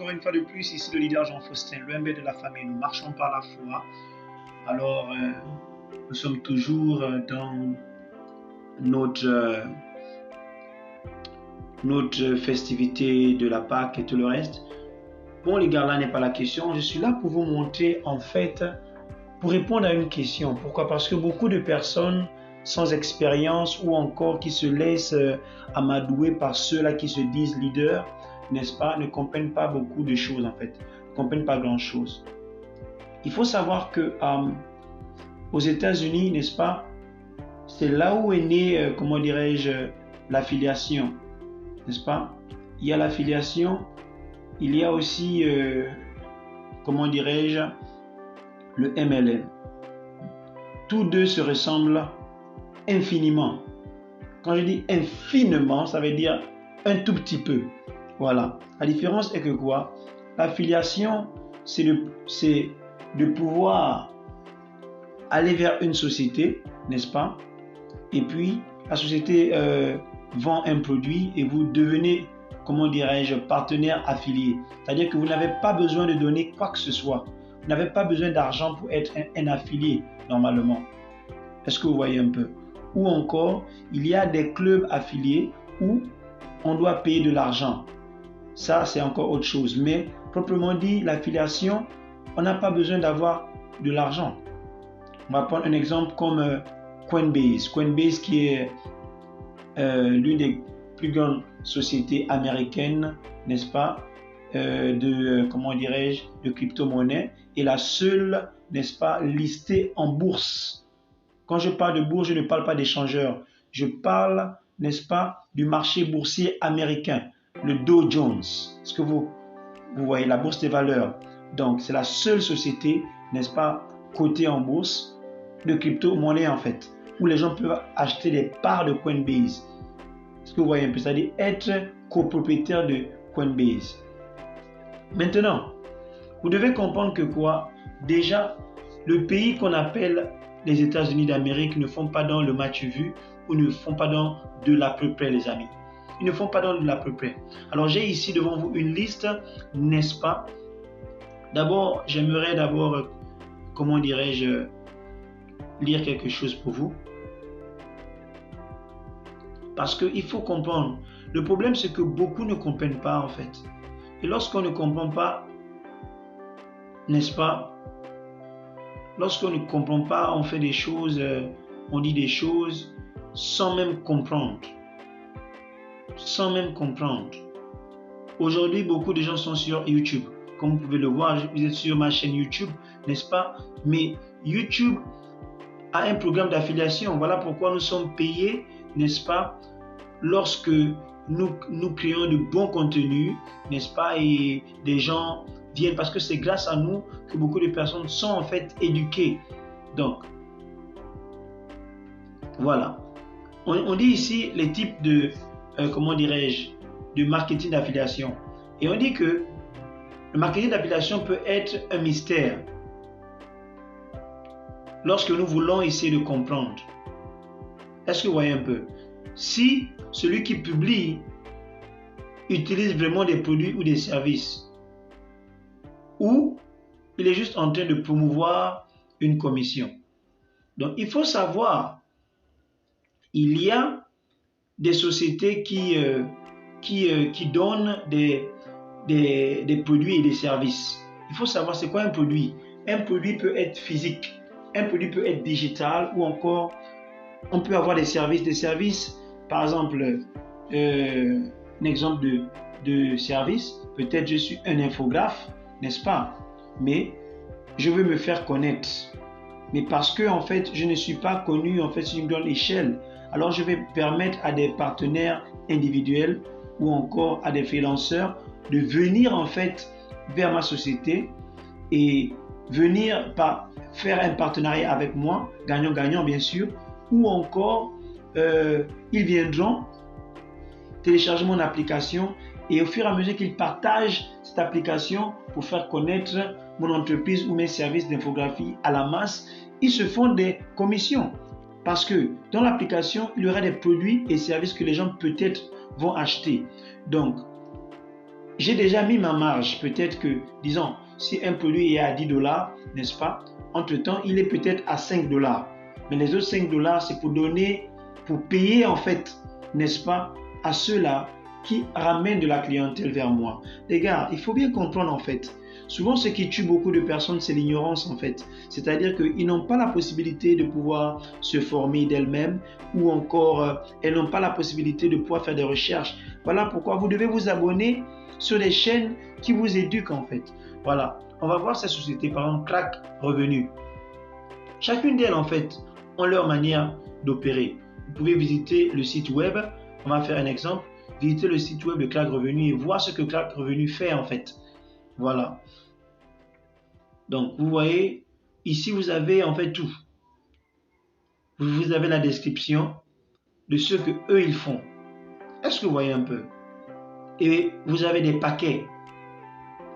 encore une fois de plus, ici le leader Jean-Faustin, l'UMB de la famille. Nous marchons par la foi. Alors, nous sommes toujours dans notre festivité de la Pâque et tout le reste. Bon, les gars, là n'est pas la question. Je suis là pour vous montrer, en fait, pour répondre à une question. Pourquoi? Parce que beaucoup de personnes sans expérience ou encore qui se laissent amadouer par ceux-là qui se disent leaders, n'est-ce pas, ne comprennent pas beaucoup de choses, en fait. Ne comprennent pas grand-chose. Il faut savoir que aux États-Unis, n'est-ce pas, c'est là où est née, comment dirais-je, l'affiliation, n'est-ce pas? Il y a l'affiliation, il y a aussi, comment dirais-je, le MLM. Tous deux se ressemblent infiniment. Quand je dis infiniment, ça veut dire un tout petit peu. Voilà. La différence est que quoi? L'affiliation, c'est de pouvoir aller vers une société, n'est-ce pas? Et puis, la société vend un produit et vous devenez, comment dirais-je, partenaire affilié. C'est-à-dire que vous n'avez pas besoin de donner quoi que ce soit. Vous n'avez pas besoin d'argent pour être un affilié, normalement. Est-ce que vous voyez un peu? Ou encore, il y a des clubs affiliés où on doit payer de l'argent. Ça, c'est encore autre chose. Mais, proprement dit, l'affiliation, on n'a pas besoin d'avoir de l'argent. On va prendre un exemple comme Coinbase. Coinbase qui est l'une des plus grandes sociétés américaines, n'est-ce pas, comment dirais-je, de crypto-monnaie, et la seule, n'est-ce pas, listée en bourse. Quand je parle de bourse, je ne parle pas d'échangeurs. Je parle, n'est-ce pas, du marché boursier américain, le Dow Jones. Est-ce que vous voyez la bourse des valeurs? Donc, c'est la seule société, n'est-ce pas, cotée en bourse de crypto-monnaie en fait, où les gens peuvent acheter des parts de Coinbase. Est-ce que vous voyez un peu? C'est-à-dire être copropriétaire de Coinbase. Maintenant, vous devez comprendre que quoi? Déjà, le pays qu'on appelle les États-Unis d'Amérique ne font pas dans le match vu ou ne font pas dans de l'à peu près, les amis. Ils ne font pas dans de l'à peu près. Alors, j'ai ici devant vous une liste, n'est-ce pas? D'abord, j'aimerais comment dirais-je, lire quelque chose pour vous. Parce qu'il faut comprendre. Le problème, c'est que beaucoup ne comprennent pas, en fait. Et lorsqu'on ne comprend pas, n'est-ce pas? Lorsqu'on ne comprend pas, on fait des choses, on dit des choses sans même comprendre. Sans même comprendre. Aujourd'hui, beaucoup de gens sont sur YouTube. Comme vous pouvez le voir, vous êtes sur ma chaîne YouTube, n'est-ce pas? Mais YouTube a un programme d'affiliation. Voilà pourquoi nous sommes payés, n'est-ce pas? Lorsque nous créons de bons contenus, n'est-ce pas? Et des gens viennent, parce que c'est grâce à nous que beaucoup de personnes sont en fait éduquées. Donc, voilà. On dit ici les types de, comment dirais-je, de marketing d'affiliation. Et on dit que le marketing d'affiliation peut être un mystère lorsque nous voulons essayer de comprendre. Est-ce que vous voyez un peu? Si celui qui publie utilise vraiment des produits ou des services, ou il est juste en train de promouvoir une commission. Donc, il faut savoir, il y a des sociétés qui donnent des produits et des services. Il faut savoir c'est quoi un produit. Un produit peut être physique, un produit peut être digital, ou encore on peut avoir des services. Des services, par exemple, un exemple de service, peut-être je suis un infographe, n'est-ce pas? Mais je veux me faire connaître. Mais parce que en fait, je ne suis pas connu en fait sur une grande échelle, alors je vais permettre à des partenaires individuels ou encore à des freelanceurs de venir en fait vers ma société et venir faire un partenariat avec moi, gagnant-gagnant bien sûr, ou encore ils viendront télécharger mon application et au fur et à mesure qu'ils partagent cette application pour faire connaître mon entreprise ou mes services d'infographie à la masse, ils se font des commissions. Parce que dans l'application, il y aura des produits et services que les gens peut-être vont acheter. Donc, j'ai déjà mis ma marge. Peut-être que, disons, si un produit est à 10 dollars, n'est-ce pas? Entre-temps, il est peut-être à 5 dollars. Mais les autres 5 dollars, c'est pour donner, pour payer en fait, n'est-ce pas, à ceux-là qui ramènent de la clientèle vers moi. Les gars, il faut bien comprendre en fait. Souvent, ce qui tue beaucoup de personnes, c'est l'ignorance en fait. C'est-à-dire qu'ils n'ont pas la possibilité de pouvoir se former d'elles-mêmes ou encore, elles n'ont pas la possibilité de pouvoir faire des recherches. Voilà pourquoi vous devez vous abonner sur des chaînes qui vous éduquent en fait. Voilà, on va voir ces sociétés, par exemple, Crack Revenu. Chacune d'elles en fait ont leur manière d'opérer. Vous pouvez visiter le site web, on va faire un exemple, visiter le site web de Crack Revenu et voir ce que Crack Revenu fait en fait. Voilà. Donc vous voyez, ici vous avez en fait tout. Vous avez la description de ce que eux ils font. Est-ce que vous voyez un peu? Et vous avez des paquets.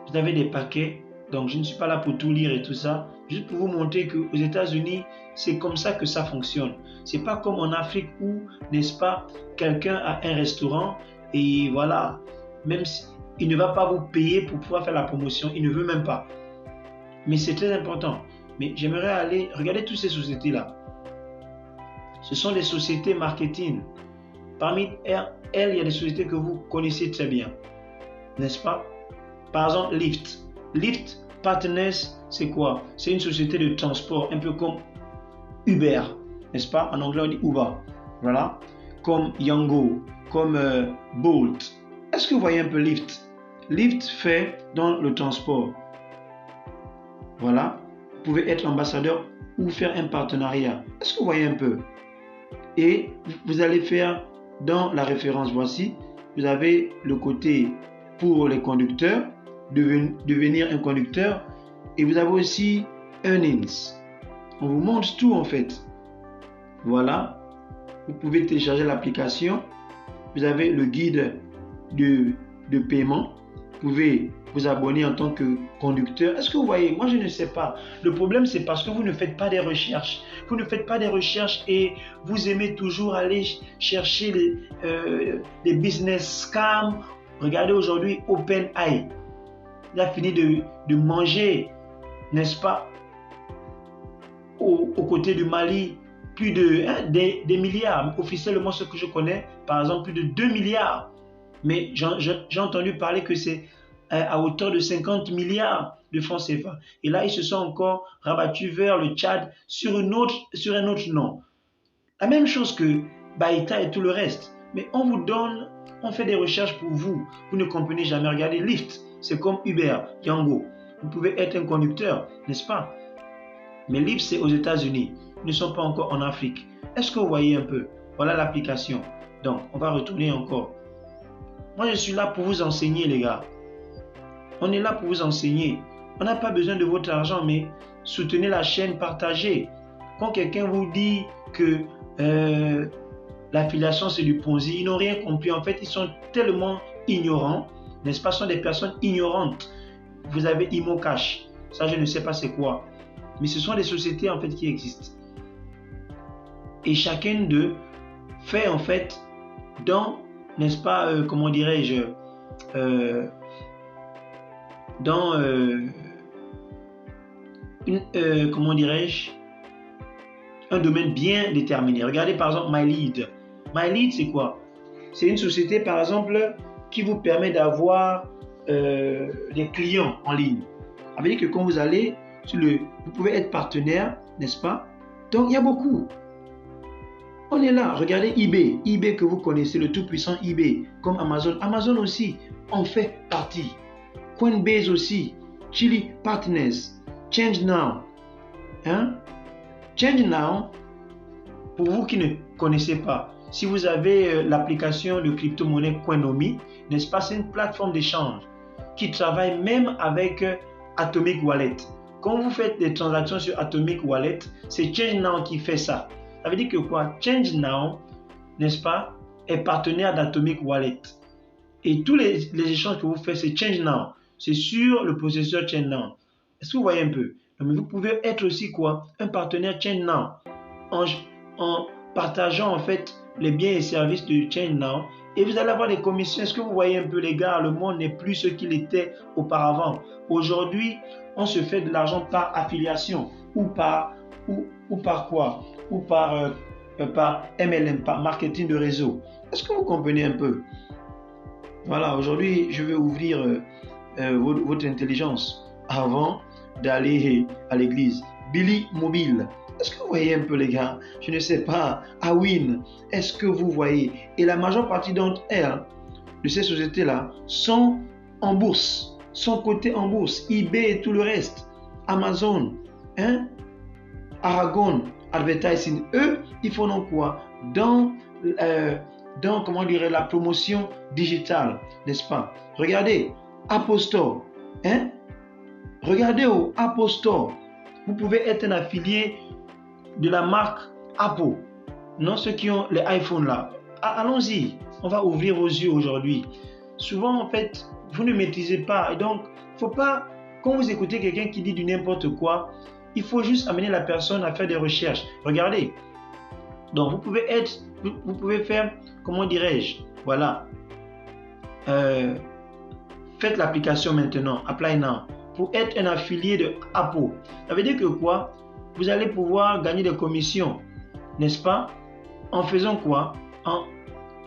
Vous avez des paquets. Donc je ne suis pas là pour tout lire et tout ça. Juste pour vous montrer qu'aux États-Unis, c'est comme ça que ça fonctionne. C'est pas comme en Afrique où, n'est-ce pas, quelqu'un a un restaurant et voilà, même s'il ne va pas vous payer pour pouvoir faire la promotion, il ne veut même pas. Mais c'est très important. Mais j'aimerais aller regarder toutes ces sociétés-là. Ce sont des sociétés marketing. Parmi elles, il y a des sociétés que vous connaissez très bien, n'est-ce pas? Par exemple, Lyft. Lyft Partners, c'est quoi? C'est une société de transport, un peu comme Uber, n'est-ce pas? En anglais, on dit Uber. Voilà. Comme Yango, comme Bolt. Est-ce que vous voyez un peu Lyft? Lyft fait dans le transport. Voilà. Vous pouvez être ambassadeur ou faire un partenariat. Est-ce que vous voyez un peu? Et vous allez faire dans la référence, voici, vous avez le côté pour les conducteurs, devenir un conducteur, et vous avez aussi earnings. On vous montre tout en fait. Voilà, vous pouvez télécharger l'application, vous avez le guide de paiement, vous pouvez vous abonner en tant que conducteur. Est-ce que vous voyez? Moi, je ne sais pas. Le problème, c'est parce que vous ne faites pas des recherches. Vous ne faites pas des recherches et vous aimez toujours aller chercher les business scams. Regardez aujourd'hui OpenAI. Il a fini de manger, n'est-ce pas, aux côtés du Mali, plus de des milliards. Officiellement, ce que je connais, par exemple, plus de 2 milliards. Mais j'ai entendu parler que c'est à hauteur de 50 milliards de francs CFA. Et là, ils se sont encore rabattus vers le Tchad sur un autre nom. La même chose que Baïta et tout le reste. Mais on vous donne, on fait des recherches pour vous. Vous ne comprenez jamais. Regardez, Lyft, c'est comme Uber, Yango. Vous pouvez être un conducteur, n'est-ce pas? Mais Lyft, c'est aux États-Unis. Ils ne sont pas encore en Afrique. Est-ce que vous voyez un peu? Voilà l'application. Donc, on va retourner encore. Moi, je suis là pour vous enseigner, les gars. On est là pour vous enseigner. On n'a pas besoin de votre argent, mais soutenez la chaîne, partagez. Quand quelqu'un vous dit que l'affiliation, c'est du Ponzi, ils n'ont rien compris. En fait, ils sont tellement ignorants, n'est-ce pas? Ce sont des personnes ignorantes. Vous avez ImoCash. Ça, je ne sais pas c'est quoi. Mais ce sont des sociétés, en fait, qui existent. Et chacun d'eux fait, en fait, dans, n'est-ce pas, comment dirais-je, dans comment dirais-je, un domaine bien déterminé. Regardez par exemple MyLead. MyLead, c'est quoi? C'est une société par exemple qui vous permet d'avoir des clients en ligne. Ça veut dire que quand vous allez vous pouvez être partenaire, n'est-ce pas? Donc il y a beaucoup. On est là. Regardez eBay. eBay que vous connaissez, le tout puissant eBay, comme Amazon. Amazon aussi en fait partie. Coinbase aussi, Chili Partners, ChangeNow. ChangeNow, pour vous qui ne connaissez pas, si vous avez l'application de crypto-monnaie Coinomi, n'est-ce pas, c'est une plateforme d'échange qui travaille même avec Atomic Wallet. Quand vous faites des transactions sur Atomic Wallet, c'est ChangeNow qui fait ça. Ça veut dire que quoi? ChangeNow, n'est-ce pas, est partenaire d'Atomic Wallet. Et tous les échanges que vous faites, c'est ChangeNow. C'est sur le processeur ChangeNow. Est-ce que vous voyez un peu? Mais vous pouvez être aussi quoi? Un partenaire ChangeNow. En partageant en fait les biens et services de ChangeNow Et vous allez avoir des commissions. Est-ce que vous voyez un peu les gars, le monde n'est plus ce qu'il était auparavant. Aujourd'hui, on se fait de l'argent par affiliation ou par quoi? Ou par MLM, par marketing de réseau. Est-ce que vous comprenez un peu? Voilà, aujourd'hui, je vais ouvrir votre intelligence avant d'aller à l'église. Billy Mobile. Est-ce que vous voyez un peu les gars? Je ne sais pas. Awin, est-ce que vous voyez? Et la majeure partie d'entre elles, de ces sociétés-là, sont en bourse, sont cotées en bourse. eBay et tout le reste. Amazon, Aragon Advertising. Eux, ils font donc quoi? Dans comment dirais la promotion digitale, n'est-ce pas? Regardez, Apple Store. Regardez au Apple Store. Vous pouvez être un affilié de la marque Apple. Non, ceux qui ont les iPhones là. Allons-y, on va ouvrir vos yeux aujourd'hui. Souvent, en fait, vous ne maîtrisez pas. Et donc, il ne faut pas, quand vous écoutez quelqu'un qui dit du n'importe quoi, il faut juste amener la personne à faire des recherches. Regardez. Donc, vous pouvez faire, comment dirais-je, voilà. Faites l'application maintenant, Apply Now, pour être un affilié de Apple. Ça veut dire que quoi? Vous allez pouvoir gagner des commissions, n'est-ce pas? En faisant quoi?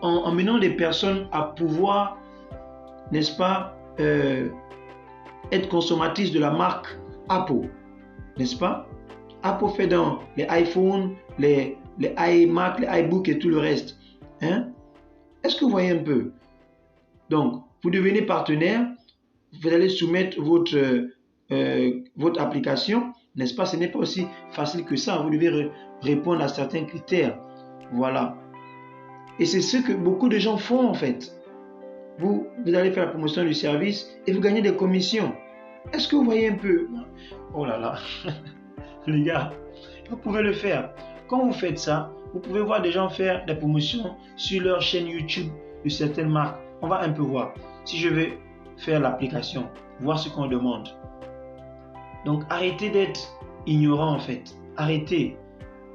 En menant des personnes à pouvoir, n'est-ce pas, être consommatrices de la marque Apple, n'est-ce pas? Apple fait dans les iPhones, les iMac, les iBook et tout le reste. Est-ce que vous voyez un peu? Donc, vous devenez partenaire, vous allez soumettre votre application, n'est-ce pas? Ce n'est pas aussi facile que ça. Vous devez répondre à certains critères. Voilà. Et c'est ce que beaucoup de gens font en fait. Vous allez faire la promotion du service et vous gagnez des commissions. Est-ce que vous voyez un peu? Oh là là. Les gars, vous pouvez le faire. Quand vous faites ça, vous pouvez voir des gens faire des promotions sur leur chaîne YouTube de certaines marques. On va un peu voir. Si je vais faire l'application, voir ce qu'on demande. Donc arrêtez d'être ignorant en fait. Arrêtez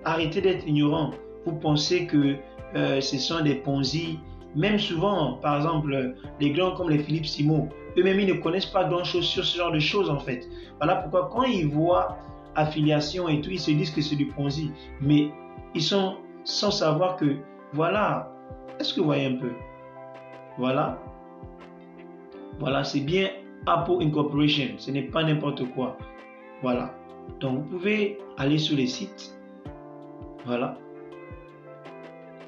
d'être ignorant. Vous pensez que ce sont des Ponzi. Même souvent, par exemple, les grands comme les Philippe Simon, eux-mêmes ils ne connaissent pas grand-chose sur ce genre de choses en fait. Voilà pourquoi quand ils voient affiliation et tout, ils se disent que c'est du Ponzi. Mais ils sont sans savoir que, voilà, est-ce que vous voyez un peu? Voilà, c'est bien Apple Incorporation, ce n'est pas n'importe quoi. Voilà, donc vous pouvez aller sur les sites, voilà,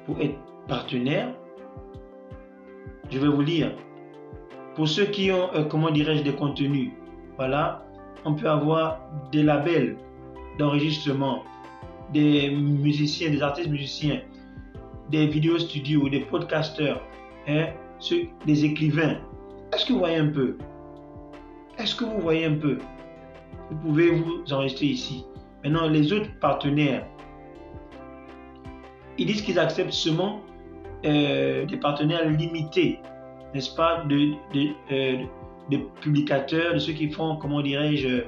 pour être partenaire. Je vais vous lire. Pour ceux qui ont, comment dirais-je, des contenus, voilà, on peut avoir des labels d'enregistrement, des musiciens, des artistes musiciens, des vidéos studios, des podcasters, des écrivains. Est-ce que vous voyez un peu? Est-ce que vous voyez un peu? Vous pouvez vous enregistrer ici. Maintenant, les autres partenaires, ils disent qu'ils acceptent seulement des partenaires limités, n'est-ce pas, de publicateurs, de ceux qui font, comment dirais-je,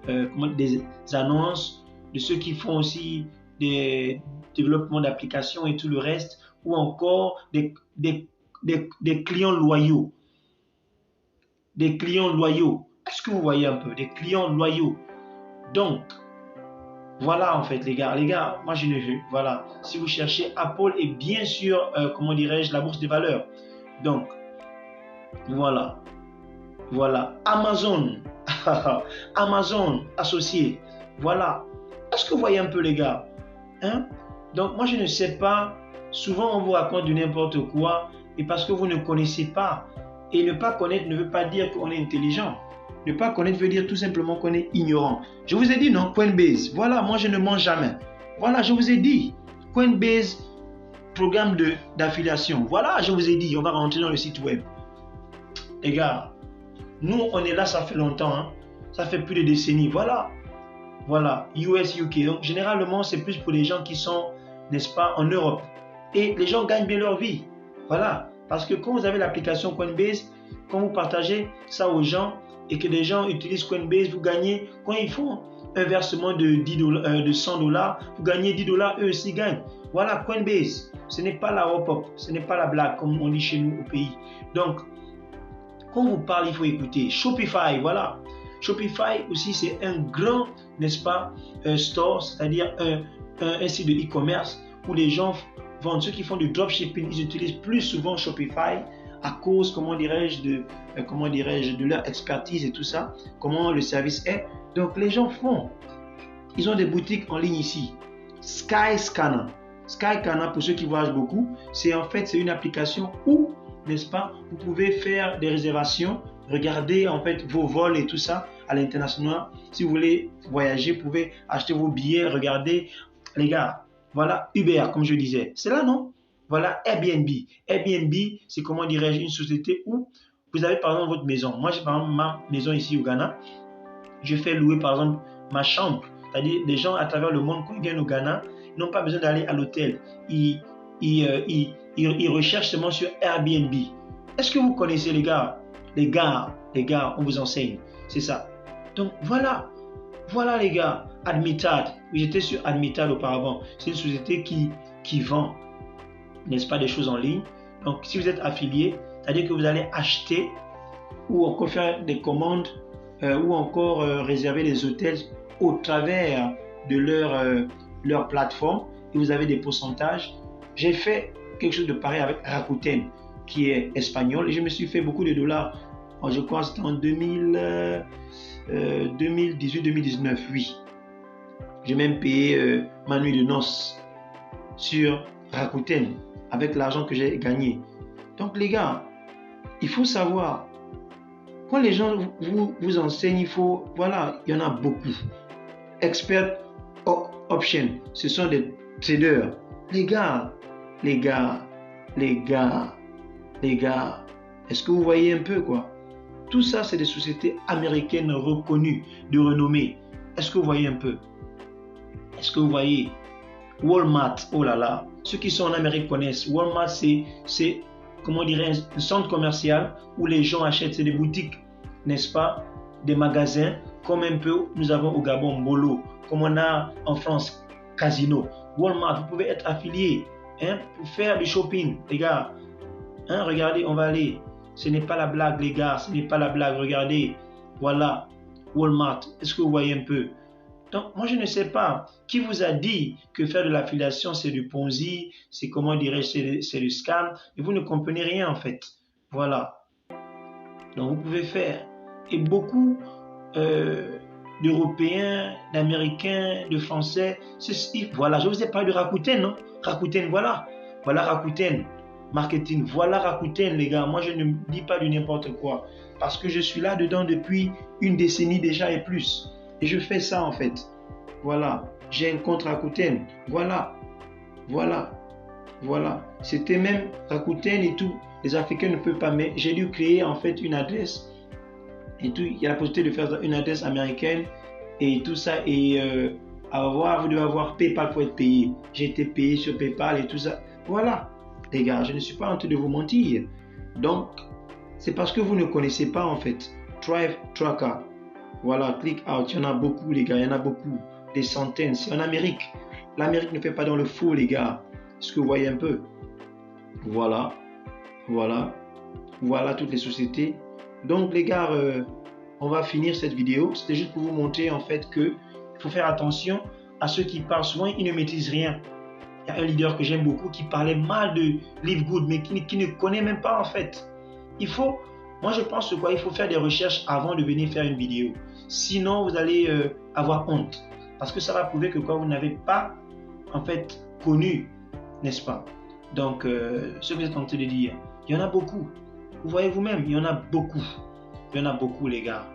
des annonces, de ceux qui font aussi des développements d'applications et tout le reste, ou encore des clients loyaux. Des clients loyaux. Est-ce que vous voyez un peu? Des clients loyaux. Donc, voilà en fait les gars, moi je l'ai vu, voilà, si vous cherchez Apple et bien sûr, comment dirais-je, la bourse des valeurs. Donc, voilà, Amazon, Amazon associé, voilà. Est-ce que vous voyez un peu les gars? Donc moi je ne sais pas, souvent on vous raconte du n'importe quoi, et parce que vous ne connaissez pas, et ne pas connaître ne veut pas dire qu'on est intelligent. Ne pas connaître veut dire tout simplement qu'on est ignorant. Je vous ai dit non, Coinbase. Voilà, moi je ne mens jamais. Voilà, je vous ai dit. Coinbase, programme d'affiliation. Voilà, je vous ai dit, on va rentrer dans le site web. Les gars, nous on est là, ça fait longtemps. Ça fait plus de décennies. Voilà, US, UK. Donc généralement, c'est plus pour les gens qui sont, n'est-ce pas, en Europe. Et les gens gagnent bien leur vie. Voilà, parce que quand vous avez l'application Coinbase, quand vous partagez ça aux gens, et que les gens utilisent Coinbase, vous gagnez, quand ils font un versement de 10 $, de 100 $, vous gagnez 10 $, eux aussi gagnent. Voilà, Coinbase, ce n'est pas la hop-hop, ce n'est pas la blague comme on dit chez nous au pays. Donc, quand on vous parle, il faut écouter. Shopify, voilà. Shopify aussi, c'est un grand, n'est-ce pas, store, c'est-à-dire un site de e-commerce où les gens vendent. Ceux qui font du dropshipping, ils utilisent plus souvent Shopify à cause, comment dirais-je, de leur expertise et tout ça, comment le service est. Donc, les gens font. Ils ont des boutiques en ligne ici. Skyscanner. Skyscanner, pour ceux qui voyagent beaucoup, c'est une application où, n'est-ce pas, vous pouvez faire des réservations, regarder en fait vos vols et tout ça à l'international. Si vous voulez voyager, vous pouvez acheter vos billets, regarder. Les gars, voilà Uber, comme je disais. C'est là, non? Voilà Airbnb. Airbnb, c'est comment dirais-je, une société où vous avez par exemple votre maison. Moi, j'ai par exemple ma maison ici au Ghana. Je fais louer par exemple ma chambre. C'est-à-dire, les gens à travers le monde, quand ils viennent au Ghana, ils n'ont pas besoin d'aller à l'hôtel. Ils recherchent seulement sur Airbnb. Est-ce que vous connaissez les gars? Les gars, on vous enseigne. C'est ça. Donc voilà les gars. Admitad. J'étais sur Admitad auparavant. C'est une société qui vend, n'est-ce pas, des choses en ligne. Donc si vous êtes affilié, c'est-à-dire que vous allez acheter ou encore faire des commandes ou encore réserver des hôtels au travers de leur plateforme et vous avez des pourcentages. J'ai fait quelque chose de pareil avec Rakuten qui est espagnol et je me suis fait beaucoup de dollars. Je crois que c'était en 2018-2019, oui. J'ai même payé ma nuit de noces sur Rakuten avec l'argent que j'ai gagné. Donc les gars, il faut savoir, quand les gens vous enseignent, voilà, il y en a beaucoup. Expert option, ce sont des traders. Les gars, est-ce que vous voyez un peu quoi? Tout ça, c'est des sociétés américaines reconnues, de renommée. Est-ce que vous voyez un peu? Est-ce que vous voyez? Walmart, oh là là, ceux qui sont en Amérique connaissent. Walmart, c'est comment dirais-je, un centre commercial où les gens achètent, c'est des boutiques, n'est-ce pas? Des magasins, comme un peu nous avons au Gabon, Mbolo, comme on a en France, Casino. Walmart, vous pouvez être affilié pour faire du shopping, les gars. Regardez, on va aller. Ce n'est pas la blague, les gars, ce n'est pas la blague. Regardez, voilà, Walmart. Est-ce que vous voyez un peu? Donc, moi, je ne sais pas. Qui vous a dit que faire de l'affiliation, c'est du Ponzi, c'est comment dirais-je, c'est du scam, et vous ne comprenez rien en fait. Voilà. Donc, vous pouvez faire. Et beaucoup d'Européens, d'Américains, de Français, voilà, je vous ai parlé de Rakuten, non? Rakuten, voilà. Voilà Rakuten. Marketing, voilà Rakuten, les gars. Moi, je ne dis pas du n'importe quoi. Parce que je suis là-dedans depuis une décennie déjà et plus. Et je fais ça en fait. Voilà. J'ai un compte Rakuten. Voilà. C'était même Rakuten et tout. Les Africains ne peuvent pas. Mais j'ai dû créer en fait une adresse. Et tout. Il y a la possibilité de faire une adresse américaine. Et tout ça. Et vous devez avoir PayPal pour être payé. J'ai été payé sur PayPal et tout ça. Voilà. Les gars, je ne suis pas en train de vous mentir. Donc, c'est parce que vous ne connaissez pas en fait. Thrive Tracker. Voilà, click out. Il y en a beaucoup, les gars. Il y en a beaucoup. Des centaines. C'est en Amérique. L'Amérique ne fait pas dans le faux, les gars. Est-ce que vous voyez un peu? Voilà toutes les sociétés. Donc, les gars, on va finir cette vidéo. C'était juste pour vous montrer en fait que il faut faire attention à ceux qui parlent souvent. Ils ne maîtrisent rien. Il y a un leader que j'aime beaucoup qui parlait mal de Live Good, mais qui ne connaît même pas en fait. Moi je pense qu'il faut faire des recherches avant de venir faire une vidéo. Sinon vous allez avoir honte. Parce que ça va prouver que vous n'avez pas en fait connu, n'est-ce pas? Donc ce que vous êtes en train de dire, il y en a beaucoup. Vous voyez vous-même, il y en a beaucoup. Il y en a beaucoup les gars.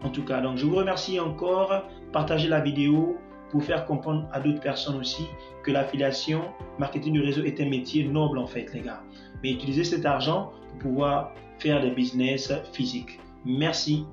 En tout cas, donc je vous remercie encore. Partagez la vidéo pour faire comprendre à d'autres personnes aussi que l'affiliation, marketing du réseau est un métier noble en fait les gars. Mais utilisez cet argent pour pouvoir faire des business physiques. Merci.